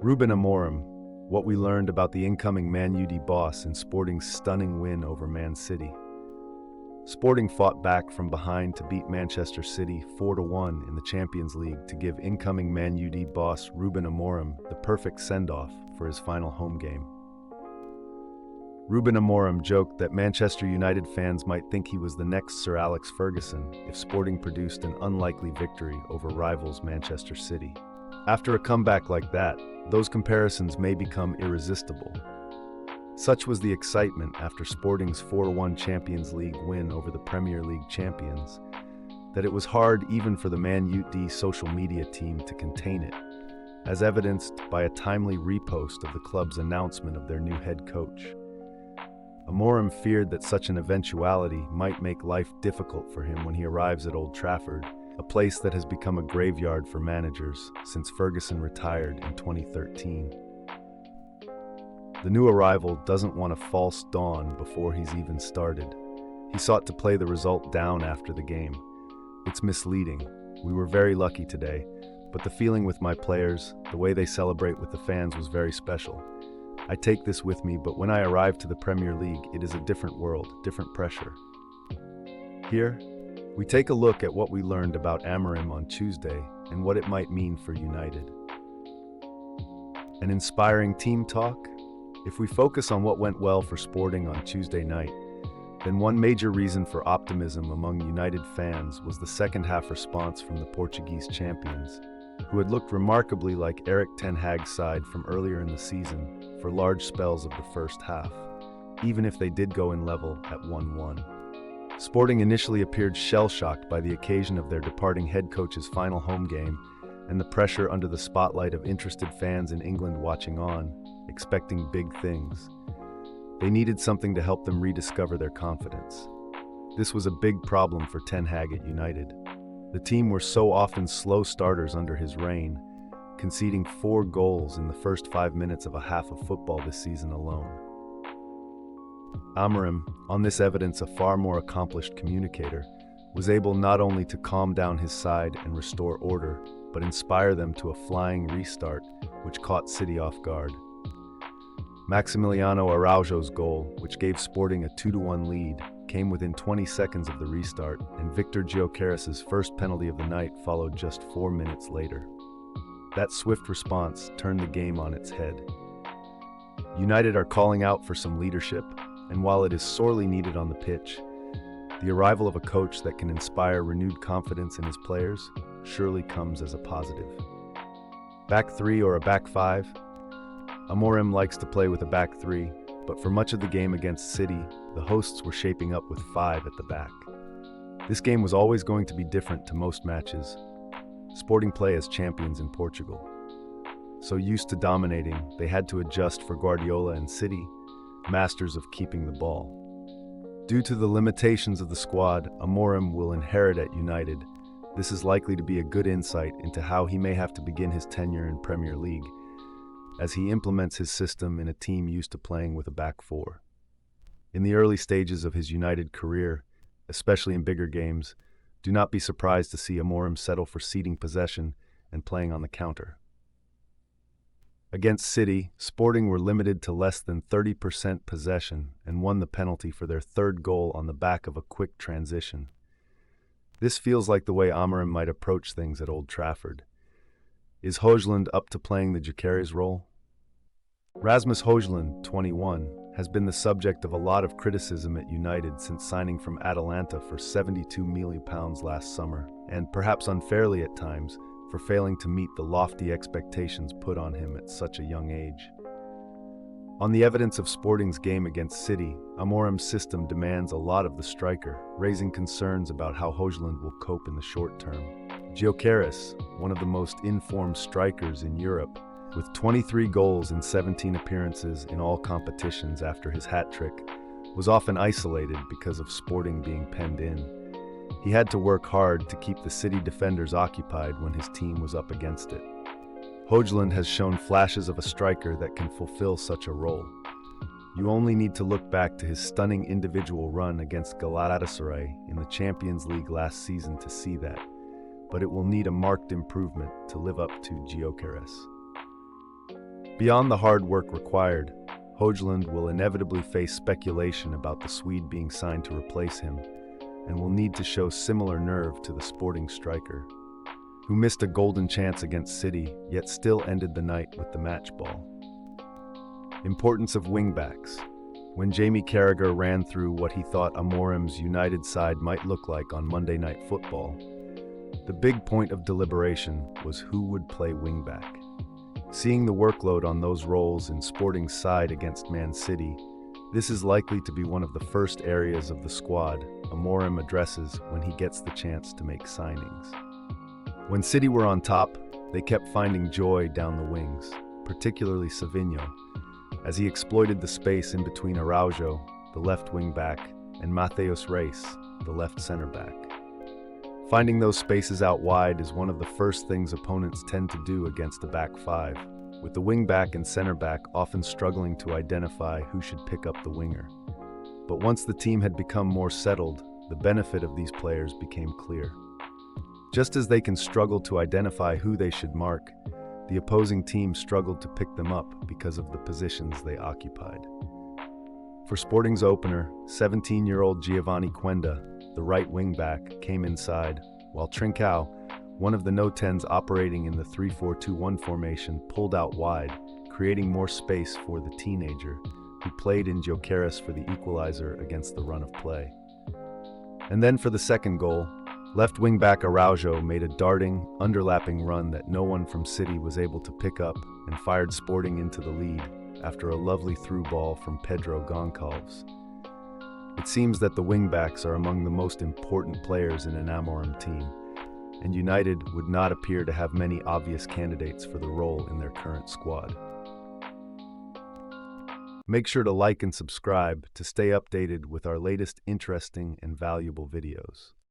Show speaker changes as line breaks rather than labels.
Ruben Amorim, what we learned about the incoming Man Utd boss in Sporting's stunning win over Man City. Sporting fought back from behind to beat Manchester City 4-1 in the Champions League to give incoming Man Utd boss Ruben Amorim the perfect send-off for his final home game. Ruben Amorim joked that Manchester United fans might think he was the next Sir Alex Ferguson if Sporting produced an unlikely victory over rivals Manchester City. After a comeback like that, those comparisons may become irresistible. Such was the excitement after Sporting's 4-1 Champions League win over the Premier League champions, that it was hard even for the Man Utd social media team to contain it, as evidenced by a timely repost of the club's announcement of their new head coach. Amorim feared that such an eventuality might make life difficult for him when he arrives at Old Trafford, a place that has become a graveyard for managers since Ferguson retired in 2013. The new arrival doesn't want a false dawn before he's even started. He sought to play the result down after the game. It's misleading. We were very lucky today, but the feeling with my players, the way they celebrate with the fans was very special. I take this with me, but when I arrive to the Premier League, it is a different world, different pressure. Here, we take a look at what we learned about Amorim on Tuesday and what it might mean for United. An inspiring team talk? If we focus on what went well for Sporting on Tuesday night, then one major reason for optimism among United fans was the second-half response from the Portuguese champions, who had looked remarkably like Erik ten Hag's side from earlier in the season for large spells of the first half, even if they did go in level at 1-1. Sporting initially appeared shell-shocked by the occasion of their departing head coach's final home game and the pressure under the spotlight of interested fans in England watching on, expecting big things. They needed something to help them rediscover their confidence. This was a big problem for Ten Hag at United. The team were so often slow starters under his reign, conceding 4 goals in the first 5 minutes of a half of football this season alone. Amorim, on this evidence a far more accomplished communicator, was able not only to calm down his side and restore order, but inspire them to a flying restart, which caught City off guard. Maximiliano Araujo's goal, which gave Sporting a 2-1 lead, came within 20 seconds of the restart, and Victor Gyökeres's first penalty of the night followed just 4 minutes later. That swift response turned the game on its head. United are calling out for some leadership, and while it is sorely needed on the pitch, the arrival of a coach that can inspire renewed confidence in his players surely comes as a positive. Back 3 or a back 5? Amorim likes to play with a back 3, but for much of the game against City, the hosts were shaping up with 5 at the back. This game was always going to be different to most matches. Sporting play as champions in Portugal. So used to dominating, they had to adjust for Guardiola and City, masters of keeping the ball. Due to the limitations of the squad Amorim will inherit at United, this is likely to be a good insight into how he may have to begin his tenure in Premier League, as he implements his system in a team used to playing with a back 4. In the early stages of his United career, especially in bigger games, do not be surprised to see Amorim settle for ceding possession and playing on the counter. Against City, Sporting were limited to less than 30% possession and won the penalty for their 3rd goal on the back of a quick transition. This feels like the way Amorim might approach things at Old Trafford. Is Højlund up to playing the Gyökeres role? Rasmus Højlund, 21, has been the subject of a lot of criticism at United since signing from Atalanta for £72 million last summer, and perhaps unfairly at times, for failing to meet the lofty expectations put on him at such a young age. On the evidence of Sporting's game against City, Amorim's system demands a lot of the striker, raising concerns about how Højlund will cope in the short term. Gyökeres, one of the most informed strikers in Europe, with 23 goals in 17 appearances in all competitions after his hat-trick, was often isolated because of Sporting being penned in. He had to work hard to keep the City defenders occupied when his team was up against it. Højlund has shown flashes of a striker that can fulfill such a role. You only need to look back to his stunning individual run against Galatasaray in the Champions League last season to see that, but it will need a marked improvement to live up to Gyökeres. Beyond the hard work required, Højlund will inevitably face speculation about the Swede being signed to replace him, and will need to show similar nerve to the Sporting striker, who missed a golden chance against City, yet still ended the night with the match ball. Importance of wingbacks. When Jamie Carragher ran through what he thought Amorim's United side might look like on Monday Night Football, the big point of deliberation was who would play wingback. Seeing the workload on those roles in Sporting's side against Man City, this is likely to be one of the first areas of the squad Amorim addresses when he gets the chance to make signings. When City were on top, they kept finding joy down the wings, particularly Savinho, as he exploited the space in between Araujo, the left wing-back, and Matheus Reis, the left center-back. Finding those spaces out wide is one of the first things opponents tend to do against a back five, with the wing-back and center-back often struggling to identify who should pick up the winger. But once the team had become more settled, the benefit of these players became clear. Just as they can struggle to identify who they should mark, the opposing team struggled to pick them up because of the positions they occupied. For Sporting's opener, 17-year-old Giovanni Quenda, the right wing-back, came inside, while Trincao, one of the no-10s operating in the 3-4-2-1 formation, pulled out wide, creating more space for the teenager, who played in Gyökeres for the equalizer against the run of play. And then for the second goal, left wing-back Araujo made a darting, underlapping run that no one from City was able to pick up and fired Sporting into the lead after a lovely through ball from Pedro Goncalves. It seems that the wing-backs are among the most important players in an Amorim team, and United would not appear to have many obvious candidates for the role in their current squad. Make sure to like and subscribe to stay updated with our latest interesting and valuable videos.